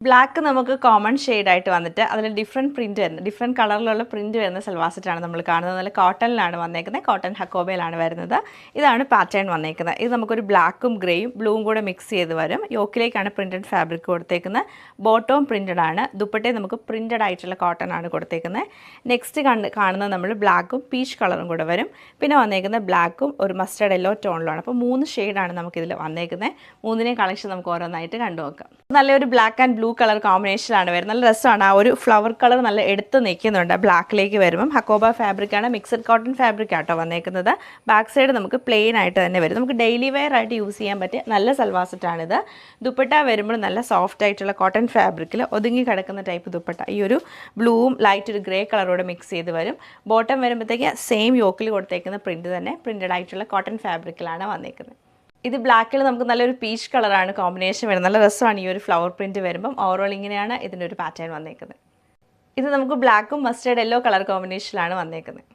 Black നമുക്ക് common ഷെയ്ഡായിട്ട് വന്നിട്ട് അതിൽ ഡിഫറെൻറ്റ് പ്രിൻറ്റ് വരുന്നത് ഡിഫറെൻറ്റ് കളറിലുള്ള പ്രിൻറ്റ് വരുന്ന സൽവാർ സെറ്റാണ് നമ്മൾ കാണുന്നത്. നല്ല കോട്ടണിലാണ് വന്നേക്കുന്നത്, കോട്ടൺ ഹക്കോബയിലാണ് വരുന്നത്. ഇതാണ് പാറ്റേൺ വന്നേക്കുന്നത്. ഇത് നമുക്കൊരു ബ്ലാക്കും ഗ്രേയും ബ്ലൂവും കൂടെ മിക്സ് ചെയ്ത് വരും. യോക്കിലേക്കാണ് പ്രിൻറ്റഡ് ഫാബ്രിക് കൊടുത്തേക്കുന്നത്. ബോട്ടവും പ്രിൻറ്റഡ് ആണ്. ദുപ്പട്ടയും നമുക്ക് പ്രിൻറ്റഡ് ആയിട്ടുള്ള കോട്ടൺ ആണ് കൊടുത്തേക്കുന്നത്. നെക്സ്റ്റ് കാണുന്നത് നമ്മൾ ബ്ലാക്കും പീച്ച് കളറും കൂടെ വരും. പിന്നെ വന്നേക്കുന്നത് ബ്ലാക്കും ഒരു മസ്റ്റർഡ് യെല്ലോ ടോണിലാണ്. അപ്പോൾ 3 ഷെയ്ഡാണ് നമുക്കിതിൽ വന്നേക്കുന്നത്. 3നെയും കളക്ഷൻ നമുക്ക് ഓരോന്നായിട്ട് കണ്ടു നോക്കാം. നല്ലൊരു ബ്ലാക്ക് ആൻഡ് ബ്ലൂ കളർ കോമ്പിനേഷനിലാണ് വരുന്നത്. നല്ല രസമാണ്. ആ ഒരു ഫ്ലവർ കളർ നല്ല എടുത്ത് നിൽക്കുന്നുണ്ട് ബ്ലാക്കിലേക്ക് വരുമ്പം. ഹക്കോബ ഫാബ്രിക്കാണ്, മിക്സഡ് കോട്ടൺ ഫാബ്രിക് ആട്ടോ വന്നേക്കുന്നത്. ബാക്ക് സൈഡ് നമുക്ക് പ്ലെയിൻ ആയിട്ട് തന്നെ വരും. നമുക്ക് ഡെയിലി വെയർ ആയിട്ട് യൂസ് ചെയ്യാൻ പറ്റിയ നല്ല സൽവാർ സെറ്റാണിത്. ദുപ്പട്ട വരുമ്പോൾ നല്ല സോഫ്റ്റ് ആയിട്ടുള്ള കോട്ടൺ ഫാബ്രിക്കിൽ ഒതുങ്ങി കിടക്കുന്ന ടൈപ്പ് ദുപ്പട്ട. ഈ ഒരു ബ്ലൂവും ലൈറ്റ് ഒരു ഗ്രേ കളറോടെ മിക്സ് ചെയ്ത് വരും. ബോട്ടം വരുമ്പോഴത്തേക്ക് സെയിം യോക്കിൽ കൊടുത്തേക്കുന്ന പ്രിൻറ്റ് തന്നെ പ്രിൻറ്റഡ് ആയിട്ടുള്ള കോട്ടൺ ഫാബ്രിക്കിലാണ് വന്നേക്കുന്നത്. ഇത് ബ്ലാക്കിൽ നമുക്ക് നല്ലൊരു പീച്ച് കളറാണ് കോമ്പിനേഷൻ വരുന്നത്. നല്ല രസമാണ് ഈ ഒരു ഫ്ലവർ പ്രിൻറ്റ് വരുമ്പം. ഓവറോൾ ഇങ്ങനെയാണ് ഇതിൻ്റെ ഒരു പാറ്റേൺ വന്നേക്കുന്നത്. ഇത് നമുക്ക് ബ്ലാക്കും മസ്റ്റേർഡ് യെല്ലോ കളർ കോമ്പിനേഷനിലാണ് വന്നേക്കുന്നത്.